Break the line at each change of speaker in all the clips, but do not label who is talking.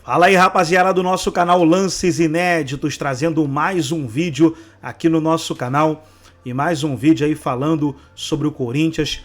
Fala aí, rapaziada do nosso canal Lances Inéditos, trazendo mais um vídeo aqui no nosso canal e mais um vídeo aí falando sobre o Corinthians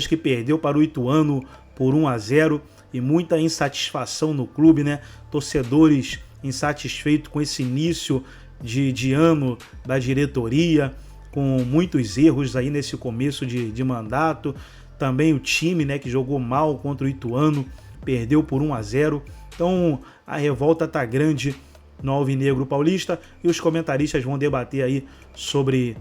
que perdeu para o Ituano por 1-0 e muita insatisfação no clube, né? Torcedores insatisfeitos com esse início de ano da diretoria, com muitos erros aí nesse começo de mandato. Também o time, né, que jogou mal contra o Ituano, perdeu por 1-0. Então a revolta tá grande no Alvinegro Paulista e os comentaristas vão debater aí sobre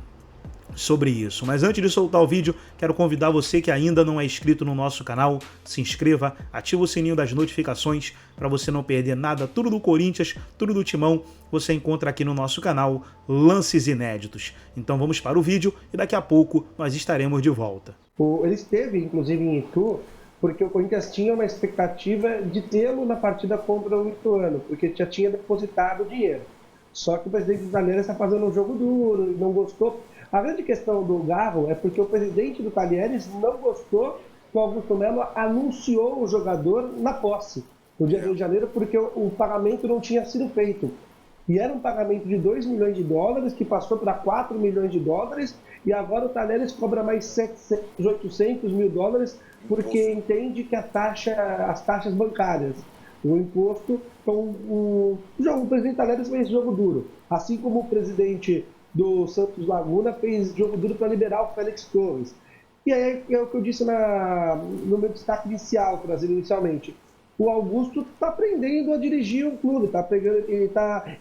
isso. Mas antes de soltar o vídeo, quero convidar você que ainda não é inscrito no nosso canal, se inscreva, ativa o sininho das notificações para você não perder nada, tudo do Corinthians, tudo do Timão, você encontra aqui no nosso canal Lances Inéditos. Então vamos para o vídeo e daqui a pouco nós estaremos de volta.
Ele esteve, inclusive, em Itu, porque o Corinthians tinha uma expectativa de tê-lo na partida contra o Ituano, porque já tinha depositado dinheiro. Só que o presidente do Talheres está fazendo um jogo duro e não gostou. A grande questão do Garro é porque o presidente do Talheres não gostou que o Augusto Melo anunciou o jogador na posse, no dia 2 de janeiro, porque o pagamento não tinha sido feito. E era um pagamento de 2 milhões de dólares, que passou para 4 milhões de dólares, e agora o Talheres cobra mais 700, 800 mil dólares, porque entende que as taxas bancárias, o imposto, então o presidente Talheres fez jogo duro, assim como o presidente do Santos Laguna fez jogo duro para liberar o Félix Torres. E aí é o que eu disse no meu destaque inicial, trazendo inicialmente. O Augusto está aprendendo a dirigir um clube,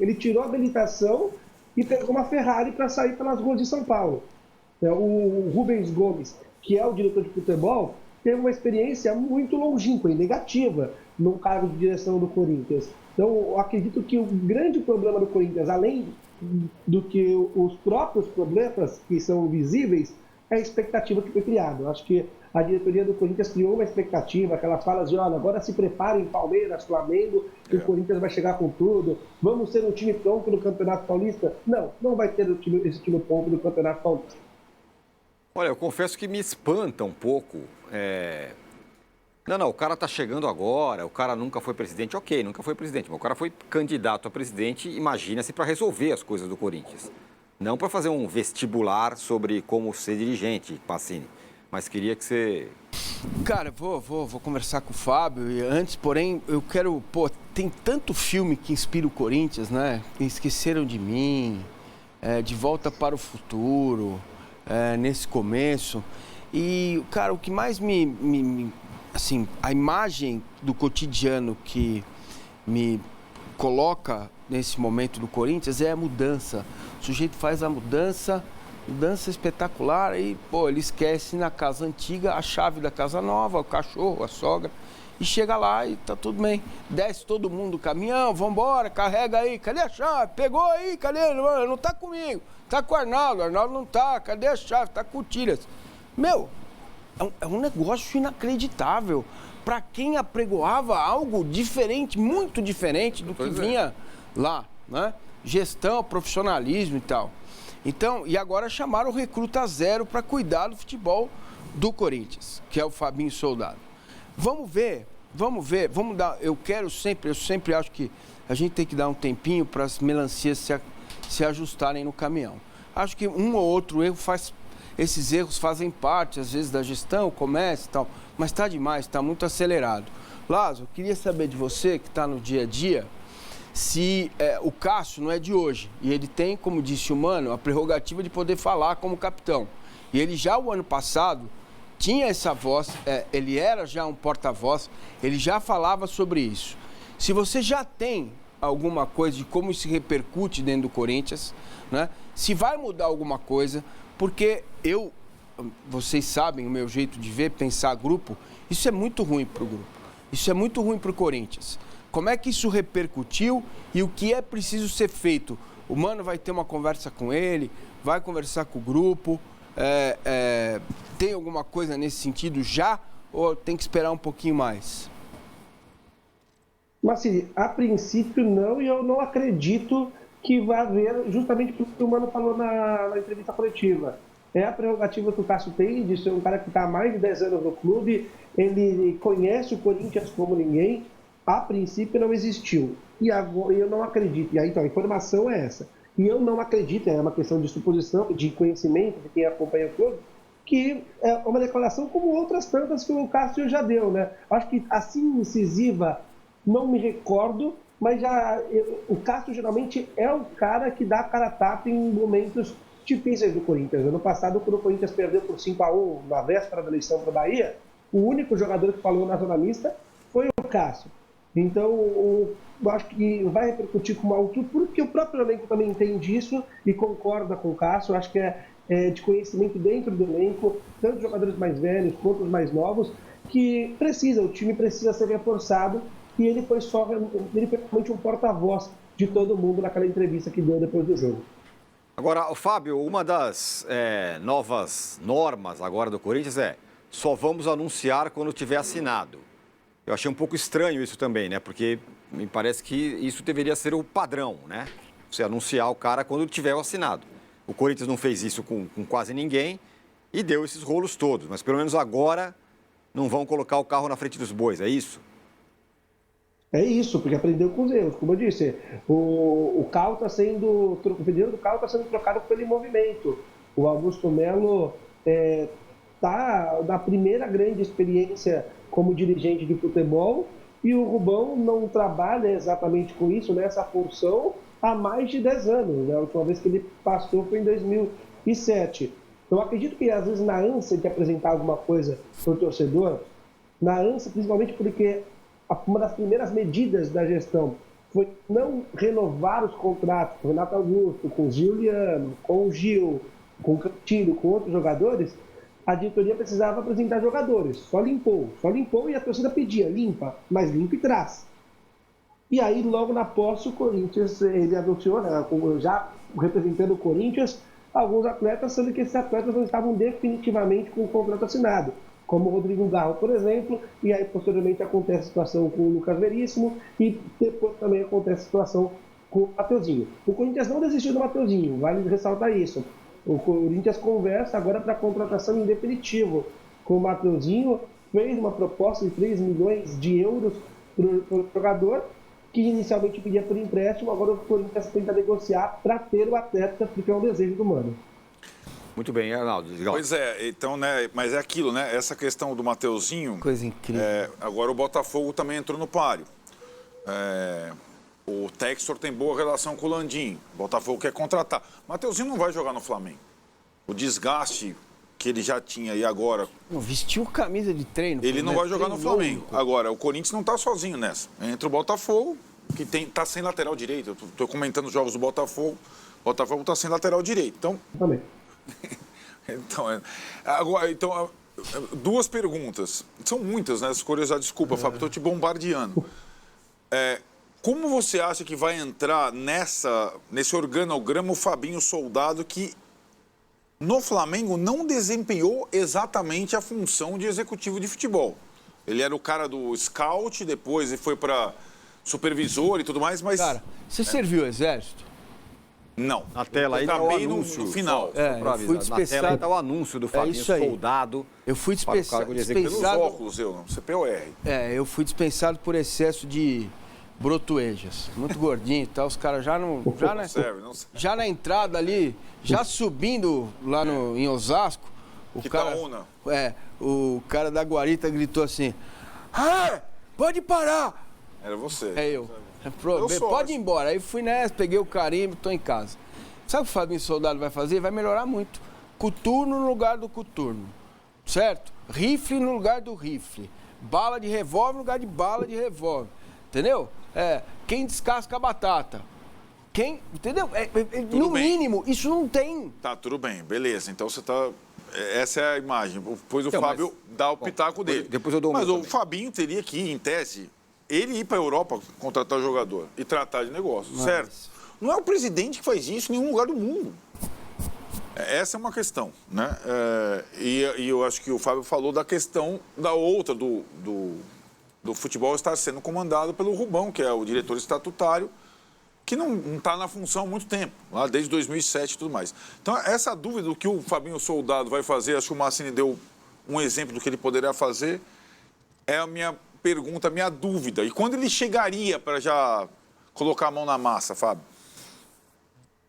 ele tirou a habilitação e pegou uma Ferrari para sair pelas ruas de São Paulo. O Rubens Gomes, que é o diretor de futebol, teve uma experiência muito longínqua e negativa no cargo de direção do Corinthians. Então, eu acredito que o grande problema do Corinthians, além do que os próprios problemas que são visíveis, é a expectativa que foi criada. Eu acho que a diretoria do Corinthians criou uma expectativa, aquelas falas de, olha, agora se preparem Palmeiras, Flamengo, o Corinthians vai chegar com tudo, vamos ser um time pronto no Campeonato Paulista. Não vai ter esse time pronto no Campeonato Paulista.
Olha, eu confesso que me espanta um pouco. Não, o cara tá chegando agora, o cara nunca foi presidente. Ok, nunca foi presidente, mas o cara foi candidato a presidente, imagina-se, para resolver as coisas do Corinthians. Não para fazer um vestibular sobre como ser dirigente, Pacini. Mas queria que você...
Cara, vou conversar com o Fábio. E antes, porém, eu quero... tem tanto filme que inspira o Corinthians, né? Esqueceram de Mim, De Volta para o Futuro, nesse começo. E, cara, o que mais assim, a imagem do cotidiano que me coloca nesse momento do Corinthians é a mudança. O sujeito faz a mudança espetacular, e, ele esquece na casa antiga a chave da casa nova, o cachorro, a sogra, e chega lá e tá tudo bem. Desce todo mundo do caminhão, vambora, carrega aí, cadê a chave? Pegou aí, cadê? Não tá comigo, tá com o Arnaldo não tá, cadê a chave? Tá com o Tiras. É um negócio inacreditável para quem apregoava algo diferente, muito diferente do que vinha lá, né? Gestão, profissionalismo e tal. Então, e agora chamaram o recruta zero para cuidar do futebol do Corinthians, que é o Fabinho Soldado. Vamos ver, eu sempre acho que a gente tem que dar um tempinho para as melancias se ajustarem no caminhão. Acho que um ou outro erro esses erros fazem parte, às vezes, da gestão, comércio e tal, mas está demais, está muito acelerado. Lázaro, eu queria saber de você, que está no dia a dia, se o Cássio não é de hoje, e ele tem, como disse o Mano, a prerrogativa de poder falar como capitão. E ele já, o ano passado, tinha essa voz, ele era já um porta-voz, ele já falava sobre isso. Se você já tem alguma coisa de como isso repercute dentro do Corinthians, né? Se vai mudar alguma coisa, porque vocês sabem o meu jeito de ver, pensar grupo, isso é muito ruim para o grupo, isso é muito ruim para o Corinthians. Como é que isso repercutiu e o que é preciso ser feito? O Mano vai ter uma conversa com ele, vai conversar com o grupo, tem alguma coisa nesse sentido já ou tem que esperar um pouquinho mais?
Mas, assim, a princípio não, e eu não acredito que vai haver, justamente porque o Mano falou na entrevista coletiva. É a prerrogativa que o Cássio tem de ser um cara que está há mais de 10 anos no clube, ele conhece o Corinthians como ninguém, a princípio não existiu. E agora eu não acredito. E aí, então, a informação é essa. E eu não acredito, é uma questão de suposição, de conhecimento de quem acompanha o clube, que é uma declaração como outras tantas que o Cássio já deu, né? Acho que assim incisiva, não me recordo, mas o Cássio geralmente é o cara que dá cara a tapa em momentos difíceis do Corinthians. Ano passado, quando o Corinthians perdeu por 5-1 na véspera da eleição para o Bahia, o único jogador que falou na zona mista foi o Cássio. Então, eu acho que vai repercutir com uma altura, porque o próprio elenco também entende isso e concorda com o Cássio. Eu acho que é de conhecimento dentro do elenco, tanto os jogadores mais velhos quanto os mais novos, que o time precisa ser reforçado, e ele foi realmente um porta-voz de todo mundo naquela entrevista que deu depois do jogo.
Agora, Fábio, uma das novas normas agora do Corinthians só vamos anunciar quando tiver assinado. Eu achei um pouco estranho isso também, né? Porque me parece que isso deveria ser o padrão, né? Você anunciar o cara quando tiver assinado. O Corinthians não fez isso com quase ninguém e deu esses rolos todos. Mas pelo menos agora não vão colocar o carro na frente dos bois, é isso?
É isso, porque aprendeu com os erros. Como eu disse, o carro está sendo. O pneu do carro está sendo trocado pelo movimento. O Augusto Melo está na primeira grande experiência como dirigente de futebol, e o Rubão não trabalha exatamente com isso, nessa função, há mais de 10 anos. Né? A última vez que ele passou foi em 2007. Então, acredito que, às vezes, na ânsia de apresentar alguma coisa para o torcedor, na ânsia, principalmente porque uma das primeiras medidas da gestão foi não renovar os contratos com o Renato Augusto, com o Giuliano, com o Gil, com o Cantillo, com outros jogadores, a diretoria precisava apresentar jogadores. Só limpou e a torcida pedia, limpa, mas limpa e traz. E aí, logo na posse, o Corinthians, ele anunciou, né, já representando o Corinthians, alguns atletas, sendo que esses atletas não estavam definitivamente com o contrato assinado, como o Rodrigo Garro, por exemplo, e aí posteriormente acontece a situação com o Lucas Veríssimo, e depois também acontece a situação com o Mateuzinho. O Corinthians não desistiu do Mateuzinho, vale ressaltar isso. O Corinthians conversa agora para a contratação em definitivo com o Mateuzinho, fez uma proposta de 3 milhões de euros para o jogador, que inicialmente pedia por empréstimo, agora o Corinthians tenta negociar para ter o atleta, porque é um desejo do Mano.
Muito bem, Arnaldo.
Pois é, então, né, mas é aquilo, né, essa questão do Mateuzinho...
Coisa incrível.
Agora o Botafogo também entrou no páreo. O Textor tem boa relação com o Landim. O Botafogo quer contratar. Mateuzinho não vai jogar no Flamengo. O desgaste que ele já tinha e agora...
Não, vestiu camisa de treino.
Ele não vai jogar no Flamengo. Agora, o Corinthians não está sozinho nessa. Entra o Botafogo, que está sem lateral direito. Eu estou comentando os jogos do Botafogo. O Botafogo está sem lateral direito. Então...
Também.
Então, duas perguntas. São muitas, né? As curiosidades. Desculpa, Fábio, estou te bombardeando. Como você acha que vai entrar nesse organograma o Fabinho Soldado, que no Flamengo não desempenhou exatamente a função de executivo de futebol? Ele era o cara do scout, depois ele foi para supervisor e tudo mais, mas...
Cara, você serviu o exército?
Não.
Na tela aí está o anúncio.
No final.
Eu fui dispensado.
Na tela está o anúncio do Fabinho Soldado.
Eu fui dispensado.
Pelos óculos, CPOR.
Eu fui dispensado por excesso de brotuejas. Muito gordinho e tal. Os caras já não serve. Já na entrada ali, já subindo lá em Osasco, o cara da guarita gritou assim: pode parar!
Era você.
Eu. Pode ir embora. Aí fui nessa, peguei o carimbo, tô em casa. Sabe o que o Fabinho Soldado vai fazer? Vai melhorar muito. Coturno no lugar do coturno. Certo? Rifle no lugar do rifle. Bala de revólver no lugar de bala de revólver. Entendeu? Quem descasca a batata. Entendeu? No mínimo, isso não tem.
Tá, tudo bem. Beleza. Então você tá... Essa é a imagem. Depois o Fábio dá o pitaco dele.
Depois eu dou
mas o Fabinho teria que ir, em tese... Ele ir para a Europa contratar o jogador e tratar de negócio, certo? Não é o presidente que faz isso em nenhum lugar do mundo. Essa é uma questão, né? E eu acho que o Fábio falou da questão da outra, do futebol estar sendo comandado pelo Rubão, que é o diretor estatutário, que não está na função há muito tempo, lá desde 2007 e tudo mais. Então, essa dúvida do que o Fabinho Soldado vai fazer, acho que o Massini deu um exemplo do que ele poderia fazer, é a minha pergunta, a minha dúvida. E quando ele chegaria para já colocar a mão na massa, Fábio?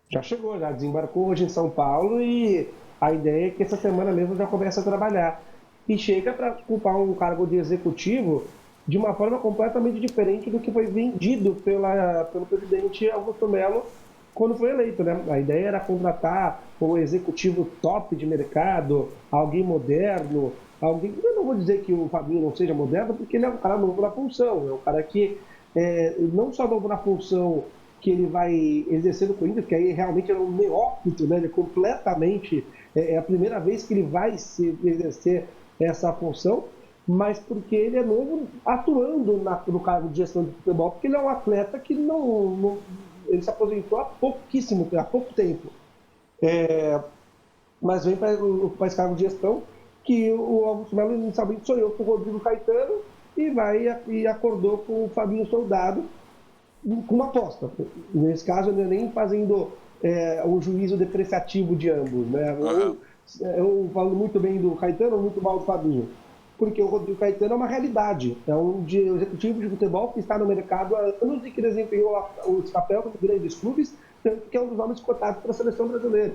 Já chegou, já desembarcou hoje em São Paulo e a ideia é que essa semana mesmo já começa a trabalhar. E chega para ocupar um cargo de executivo de uma forma completamente diferente do que foi vendido pelo presidente Augusto Melo quando foi eleito, né? A ideia era contratar um executivo top de mercado, alguém moderno, alguém... Eu não vou dizer que o Fabinho não seja moderno, porque ele é um cara novo na função, é um cara que não só novo na função que ele vai exercer no Corinthians, que aí realmente é um neófito, né? Ele é completamente... É a primeira vez que ele vai exercer essa função, mas porque ele é novo atuando no cargo de gestão de futebol, porque ele é um atleta que ele se aposentou há pouco tempo. Mas vem para ocupar esse cargo de gestão, que o Augusto Melo inicialmente sonhou com o Rodrigo Caetano e acordou com o Fabinho Soldado com uma aposta. Nesse caso, ele nem fazendo o juízo depreciativo de ambos, né? Eu falo muito bem do Caetano, muito mal do Fabinho, porque o Rodrigo Caetano é uma realidade, é um executivo de futebol que está no mercado há anos e que desempenhou os papéis dos grandes clubes, tanto que é um dos homens cotados para a seleção brasileira.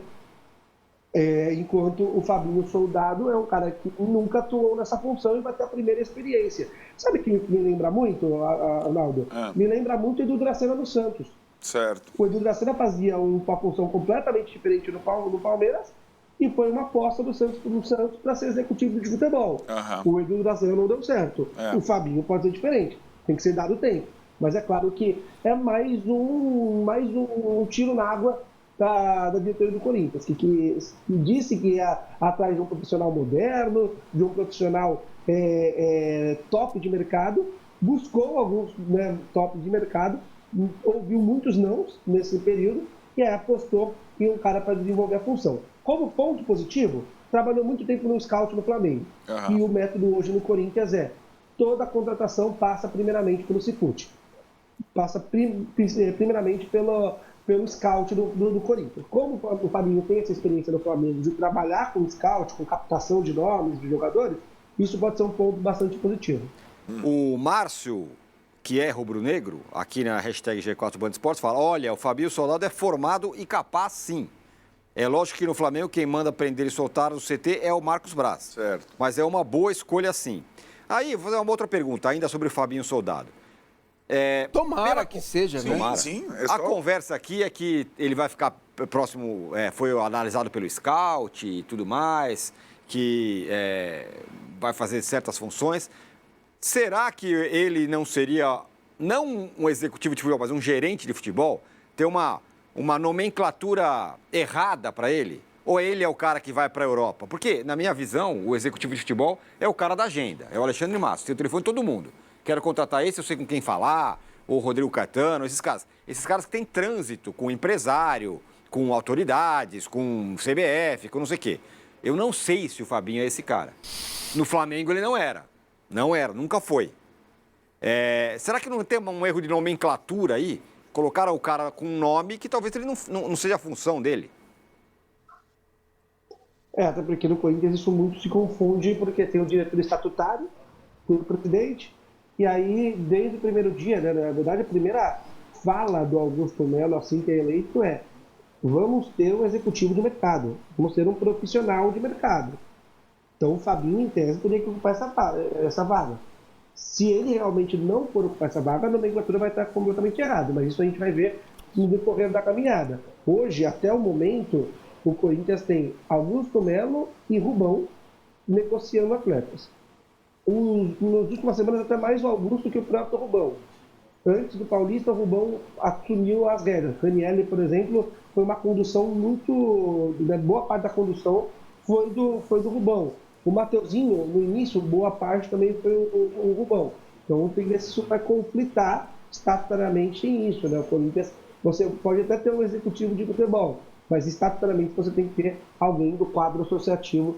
Enquanto o Fabinho Soldado é um cara que nunca atuou nessa função e vai ter a primeira experiência. Sabe o que me lembra muito, Arnaldo? Me lembra muito o Edu Dracena no Santos.
Certo.
O Edu Dracena fazia uma função completamente diferente no Palmeiras e foi uma aposta do Santos para ser executivo de futebol. O Edu Dracena não deu certo. O Fabinho pode ser diferente, tem que ser dado tempo. Mas é claro que é mais um tiro na água da diretoria do Corinthians, que disse que ia atrás de um profissional moderno, de um profissional top de mercado, buscou alguns top de mercado, ouviu muitos nãos nesse período e apostou em um cara para desenvolver a função. Como ponto positivo, trabalhou muito tempo no scout no Flamengo. E o método hoje no Corinthians toda a contratação passa primeiramente pelo Cifute. Passa primeiramente pelo scout do Corinthians. Como o Fabinho tem essa experiência no Flamengo de trabalhar com scout, com captação de nomes de jogadores, isso pode ser um ponto bastante positivo.
O Márcio, que é rubro-negro, aqui na hashtag G4 Band Esportes, fala: olha, o Fabinho Soldado é formado e capaz, sim. É lógico que no Flamengo quem manda prender e soltar no CT é o Marcos Braz.
Certo.
Mas é uma boa escolha, sim. Aí, vou fazer uma outra pergunta, ainda sobre o Fabinho Soldado.
Tomara que seja, né?
Tomara.
Sim,
A conversa aqui é que ele vai ficar próximo, foi analisado pelo scout e tudo mais, que vai fazer certas funções. Será que ele não seria, não um executivo de futebol, mas um gerente de futebol, ter uma nomenclatura errada para ele? Ou ele é o cara que vai para a Europa? Porque, na minha visão, o executivo de futebol é o cara da agenda, é o Alexandre Matos, tem o telefone de todo mundo. Quero contratar esse, eu sei com quem falar, ou o Rodrigo Caetano, esses caras. Esses caras que têm trânsito com empresário, com autoridades, com CBF, com não sei o quê. Eu não sei se o Fabinho é esse cara. No Flamengo ele não era. Não era, nunca foi. Será que não tem um erro de nomenclatura aí? Colocaram o cara com um nome que talvez ele não seja a função dele.
Até porque no Corinthians isso muito se confunde, porque tem o diretor estatutário, tem o presidente, e aí, desde o primeiro dia, né, na verdade, a primeira fala do Augusto Melo, assim que é eleito, vamos ter um executivo de mercado, vamos ter um profissional de mercado. Então o Fabinho, em tese, teria que ocupar essa vaga. Se ele realmente não for ocupar essa vaga, a nomenclatura vai estar completamente errada, mas isso a gente vai ver no decorrer da caminhada. Hoje, até o momento, o Corinthians tem Augusto Melo e Rubão negociando atletas. Nas últimas semanas, até mais o Augusto que o próprio Rubão. Antes do Paulista, o Rubão assumiu as rédeas. Ranieri, por exemplo, foi uma condução muito... Boa parte da condução foi do Rubão. O Mateuzinho, no início, boa parte também foi o Rubão. Então, tem que ver se isso vai conflitar estatutariamente em isso, né? O Corinthians, você pode até ter um executivo de futebol, mas estatutariamente você tem que ter alguém do quadro associativo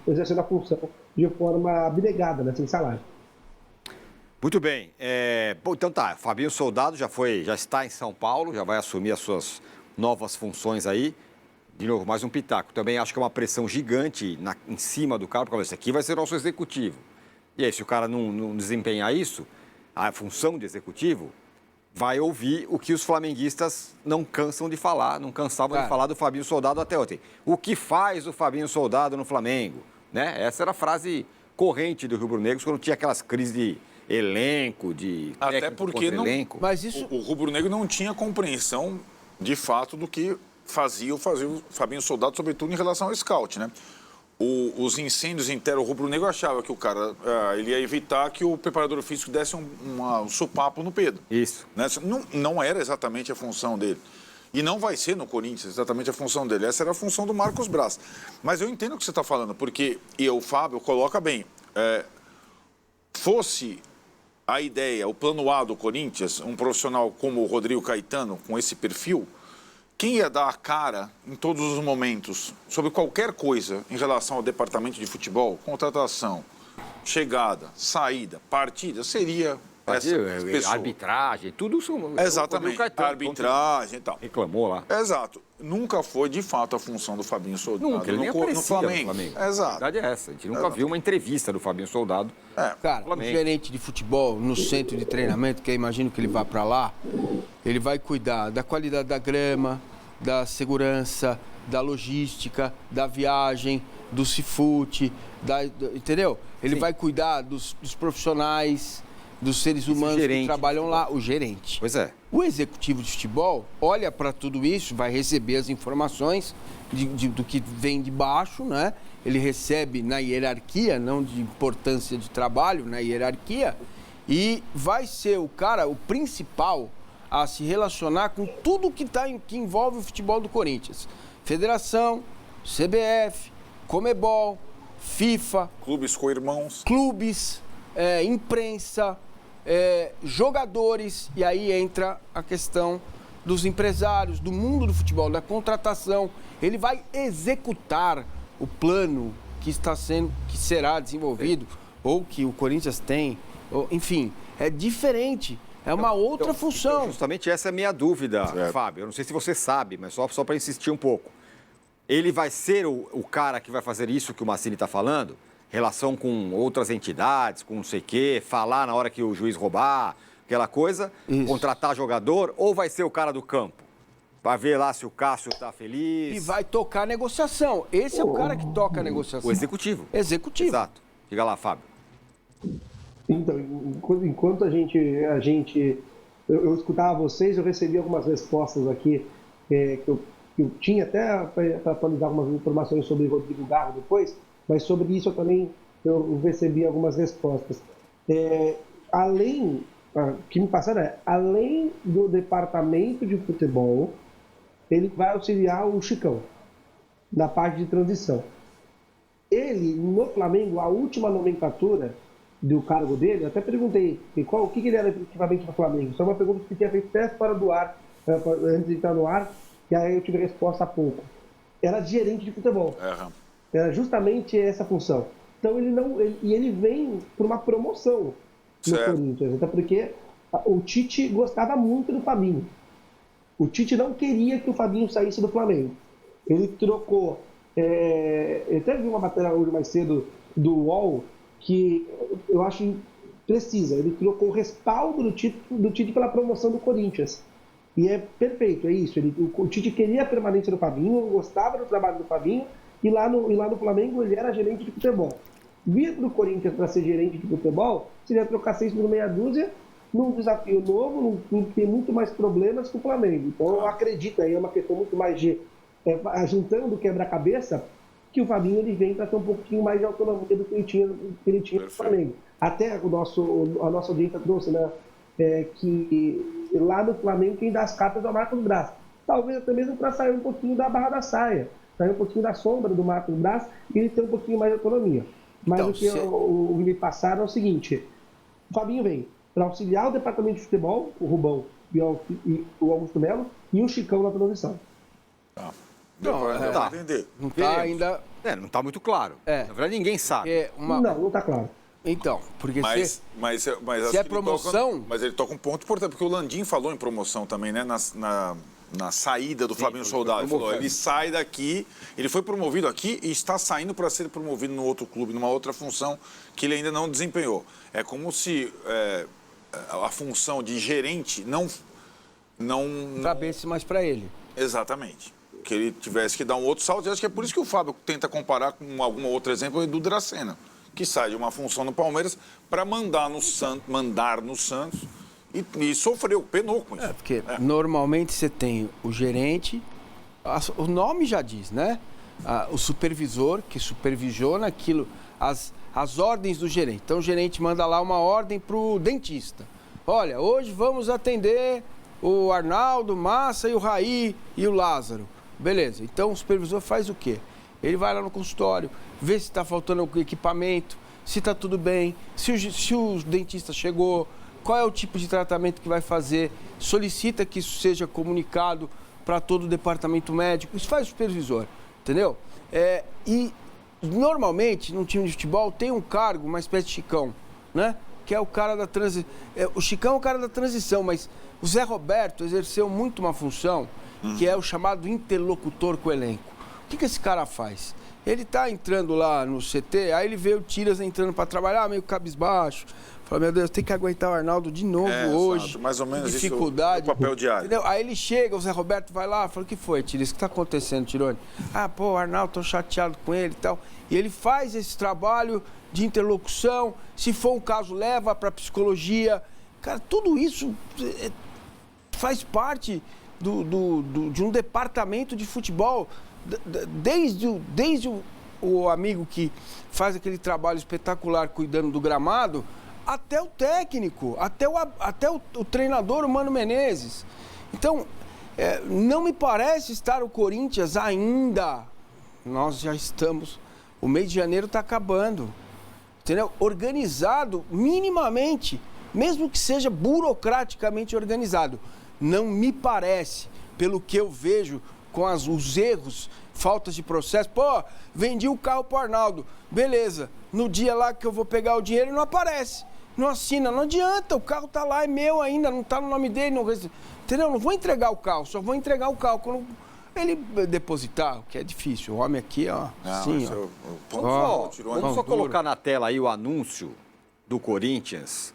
exercendo a função de forma abnegada, né? Sem salário.
Muito bem. Então tá, Fabinho Soldado já está em São Paulo, já vai assumir as suas novas funções aí. De novo, mais um pitaco. Também acho que é uma pressão gigante em cima do cara, porque esse aqui vai ser o nosso executivo. E aí, se o cara não desempenhar isso, a função de executivo vai ouvir o que os flamenguistas não cansam de falar, não cansavam de falar do Fabinho Soldado até ontem. O que faz o Fabinho Soldado no Flamengo? Né? Essa era a frase corrente do rubro-negro quando tinha aquelas crises de elenco, de
até porque não,
elenco.
Mas isso...
o rubro-negro não tinha compreensão, de fato, do que fazia o Fabinho Soldado, sobretudo em relação ao scout, né? Os incêndios internos, o rubro-negro achava que o cara ele ia evitar que o preparador físico desse um sopapo no Pedro.
Isso.
Né? Não era exatamente a função dele. E não vai ser no Corinthians exatamente a função dele. Essa era a função do Marcos Braz. Mas eu entendo o que você está falando, porque o Fábio coloca bem. Fosse a ideia, o plano A do Corinthians, um profissional como o Rodrigo Caetano, com esse perfil, quem ia dar a cara em todos os momentos sobre qualquer coisa em relação ao departamento de futebol, contratação, chegada, saída, partida, seria essa pessoa.
Arbitragem, tudo isso.
Exatamente, arbitragem e tal.
Reclamou lá.
Exato. Nunca foi, de fato, a função do Fabinho Soldado
Nunca, ele nem aparecia no Flamengo.
Exato.
A verdade é essa. A gente nunca viu uma entrevista do Fabinho Soldado.
Cara, o gerente de futebol no centro de treinamento, que eu imagino que ele vá para lá, ele vai cuidar da qualidade da grama, da segurança, da logística, da viagem, do cifute, entendeu? Ele vai cuidar dos profissionais, dos seres humanos que trabalham lá, o gerente.
Pois é.
O executivo de futebol olha para tudo isso, vai receber as informações do que vem de baixo, né? Ele recebe na hierarquia, não de importância de trabalho, na hierarquia, e vai ser o cara, o principal, a se relacionar com tudo que envolve o futebol do Corinthians. Federação, CBF, Comebol, FIFA...
Clubes com irmãos.
Clubes, imprensa, jogadores, e aí entra a questão dos empresários, do mundo do futebol, da contratação. Ele vai executar o plano que será desenvolvido, ou que o Corinthians tem, enfim, é diferente. É uma outra função.
Justamente essa é a minha dúvida, Fábio. Eu não sei se você sabe, mas só para insistir um pouco. Ele vai ser o cara que vai fazer isso que o Massini está falando? Relação com outras entidades, com não sei o quê, falar na hora que o juiz roubar, aquela coisa, contratar jogador, ou vai ser o cara do campo? Vai ver lá se o Cássio está feliz.
E vai tocar a negociação. Esse é o cara que toca a negociação.
O executivo.
Executivo.
Exato. Diga lá, Fábio.
Então, enquanto eu escutava vocês, eu recebi algumas respostas aqui que eu tinha até para atualizar algumas informações sobre o Rodrigo Garro depois, mas sobre isso eu recebi algumas respostas. Que me passaram além do departamento de futebol, ele vai auxiliar o Chicão na parte de transição. Ele, no Flamengo, a última nomenclatura do cargo dele, eu até perguntei o que ele era efetivamente no Flamengo. Isso é uma pergunta que tinha feito até fora do ar, antes de entrar no ar, e aí eu tive resposta há pouco. Era gerente de futebol. Era justamente essa função. Então ele vem por uma promoção no Corinthians, até porque o Tite gostava muito do Fabinho. O Tite não queria que o Fabinho saísse do Flamengo. Ele trocou... eu até vi uma matéria hoje mais cedo do UOL, que eu acho precisa. Ele trocou o respaldo do Tite pela promoção do Corinthians. E é perfeito, é isso. O Tite queria a permanência do Fabinho, gostava do trabalho do Fabinho, e lá no Flamengo ele era gerente de futebol. Vir para o Corinthians para ser gerente de futebol seria trocar 6 por meia dúzia num desafio novo, num clube que tem muito mais problemas que o Flamengo. Então eu acredito, aí é uma questão muito mais de juntando o quebra-cabeça, que o Fabinho ele vem para ter um pouquinho mais de autonomia do que ele tinha no Flamengo. Até a nossa audiência trouxe, né, que lá no Flamengo quem dá as cartas é o Marcos Braz. Talvez até mesmo para sair um pouquinho da barra da saia, sair um pouquinho da sombra do Marcos Braz e ele ter um pouquinho mais de autonomia. Mas então, o que me passaram é o seguinte: o Fabinho vem para auxiliar o departamento de futebol, o Rubão e o Augusto Melo, e o Chicão na transição.
Não entender.
Não está ainda...
não está muito claro. Na verdade, ninguém sabe.
Não está claro.
Então, porque
se
é promoção...
Mas ele toca um ponto importante, porque o Landim falou em promoção também, né? na saída do Fabinho Soldado. Ele falou, ele sai daqui, ele foi promovido aqui e está saindo para ser promovido no outro clube, numa outra função que ele ainda não desempenhou. É como se a função de gerente não
cabesse mais para ele.
Exatamente. Que ele tivesse que dar um outro salto. E acho que é por isso que o Fábio tenta comparar com algum outro exemplo, o Edu Dracena, que sai de uma função no Palmeiras para mandar no Santos e sofreu, penou com isso.
Porque normalmente você tem o gerente, o nome já diz, né? O supervisor, que supervisiona aquilo, as ordens do gerente. Então o gerente manda lá uma ordem para o dentista. Olha, hoje vamos atender o Arnaldo, Massa e o Raí e o Lázaro. Beleza, então o supervisor faz o quê? Ele vai lá no consultório, vê se está faltando algum equipamento, se está tudo bem, se o dentista chegou, qual é o tipo de tratamento que vai fazer, solicita que isso seja comunicado para todo o departamento médico, isso faz o supervisor, entendeu? E normalmente, num time de futebol, tem um cargo, uma espécie de Chicão, né? Que é o cara da transição. O Chicão é o cara da transição, mas o Zé Roberto exerceu muito uma função que é o chamado interlocutor com o elenco. O que esse cara faz? Ele tá entrando lá no CT, aí ele vê o Tiras entrando para trabalhar, meio cabisbaixo. Fala, meu Deus, tem que aguentar o Arnaldo de novo hoje.
Exato. Mais ou menos
dificuldade.
Isso é o papel diário.
Entendeu? Aí ele chega, o Zé Roberto vai lá, fala, o que foi, Tiras? O que tá acontecendo, Tirone? O Arnaldo, tô chateado com ele e tal. E ele faz esse trabalho de interlocução, se for um caso, leva para psicologia. Cara, tudo isso faz parte de um departamento de futebol, desde o amigo que faz aquele trabalho espetacular cuidando do gramado, até o técnico, até o treinador, o Mano Menezes. Então, não me parece estar o Corinthians ainda, nós já estamos, o mês de janeiro está acabando, entendeu? Organizado minimamente, mesmo que seja burocraticamente organizado. Não me parece, pelo que eu vejo com os erros, faltas de processo. Pô, vendi o carro pro Arnaldo, beleza. No dia lá que eu vou pegar o dinheiro, não aparece, não assina, não adianta, o carro tá lá, é meu ainda, não tá no nome dele, não, entendeu? Não vou entregar o carro, só vou entregar o carro quando ele depositar, o que é difícil. O homem aqui, ó, assim, ó.
Vamos só colocar na tela aí o anúncio do Corinthians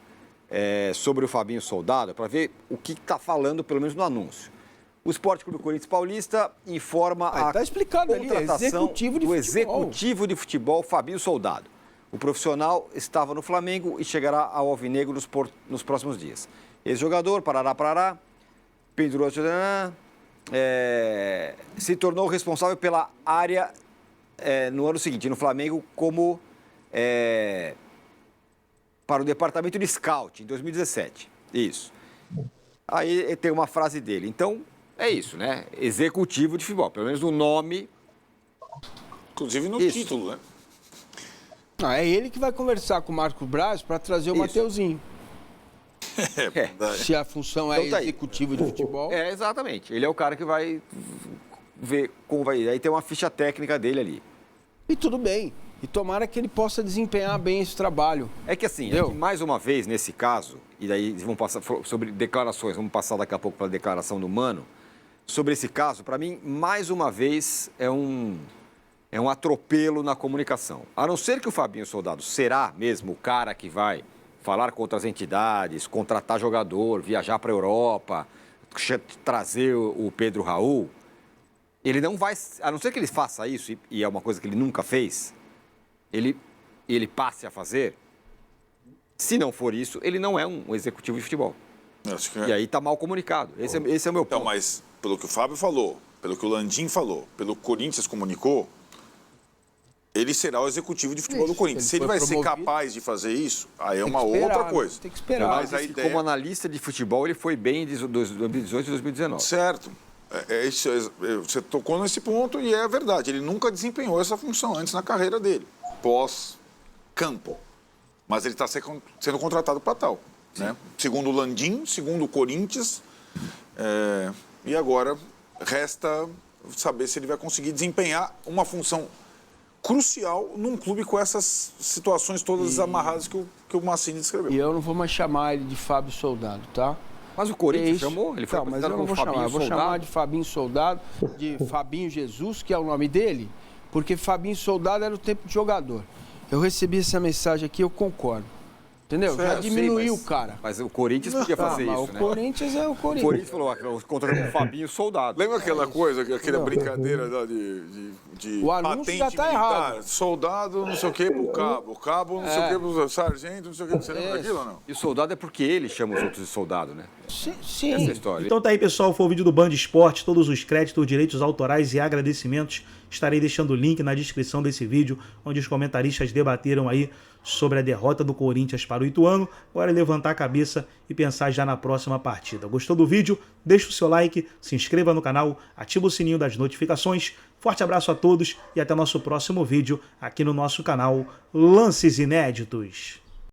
sobre o Fabinho Soldado, para ver o que está falando, pelo menos no anúncio. O Esporte Clube Corinthians Paulista informa
tá explicado
contratação
ali,
do executivo de futebol Fabinho Soldado. O profissional estava no Flamengo e chegará ao Alvinegro nos próximos dias. Ex-jogador, parará, pendurou, se tornou responsável pela área no ano seguinte, no Flamengo, como para o departamento de scout, em 2017. Isso. Aí tem uma frase dele. Então, é isso, né? Executivo de futebol, pelo menos no nome.
Inclusive no título, né?
Não, é ele que vai conversar com o Marco Braz para trazer o Mateuzinho. Se a função é executivo de futebol.
Exatamente. Ele é o cara que vai ver como vai. Aí tem uma ficha técnica dele ali.
E tudo bem. E tomara que ele possa desempenhar bem esse trabalho.
É que assim, mais uma vez, nesse caso, e daí vamos passar sobre declarações, vamos passar daqui a pouco para a declaração do Mano. Sobre esse caso, para mim, mais uma vez, é um atropelo na comunicação. A não ser que o Fabinho Soldado será mesmo o cara que vai falar com outras entidades, contratar jogador, viajar para a Europa, trazer o Pedro Raul, ele não vai, a não ser que ele faça isso, e é uma coisa que ele nunca fez, ele passe a fazer, se não for isso, ele não é um executivo de futebol.
Acho que
E aí está mal comunicado. Esse é o meu ponto.
Então, mas pelo que o Fábio falou, pelo que o Landim falou, pelo que o Corinthians comunicou, ele será o executivo de futebol do Corinthians. Se ele vai ser capaz de fazer isso, aí é uma outra coisa.
Tem que esperar.
Mas a ideia... Como analista de futebol, ele foi bem em 2018 e 2019.
Certo. Você tocou nesse ponto e é verdade. Ele nunca desempenhou essa função antes na carreira dele, pós-campo. Mas ele está sendo contratado para tal. Né? Segundo o Landim, segundo o Corinthians. E agora resta saber se ele vai conseguir desempenhar uma função crucial num clube com essas situações todas amarradas que o Massini descreveu.
E eu não vou mais chamar ele de Fábio Soldado, tá?
Mas o Corinthians
isso.
chamou, ele foi
Não, mas eu
apresentado
não
como
vou chamar,
Fabinho
eu vou
Soldado.
chamar de Fabinho Soldado, de Fabinho Jesus, que é o nome dele, porque Fabinho Soldado era o tempo de jogador. Eu recebi essa mensagem aqui, eu concordo. Entendeu? Já diminuiu o cara.
Mas o Corinthians podia fazer
Mas
isso,
o
né?
Corinthians é o
O
Corinthians.
Corinthians falou, contratou o Fabinho Soldado.
Lembra aquela coisa, aquela brincadeira lá de
O anúncio
patente
já tá
militar?
errado.
Soldado, não sei o que, pro cabo. Cabo, não sei o que, pro sargento, não sei o que. Você lembra daquilo ou não?
E o soldado é porque ele chama os outros de soldado, né?
Sim.
Essa é a história.
Então tá aí, pessoal, foi o vídeo do Band Esporte, todos os créditos, direitos autorais e agradecimentos. Estarei deixando o link na descrição desse vídeo, onde os comentaristas debateram aí sobre a derrota do Corinthians para o Ituano. Agora é levantar a cabeça e pensar já na próxima partida. Gostou do vídeo? Deixa o seu like, se inscreva no canal, ativa o sininho das notificações. Forte abraço a todos e até nosso próximo vídeo aqui no nosso canal Lances Inéditos.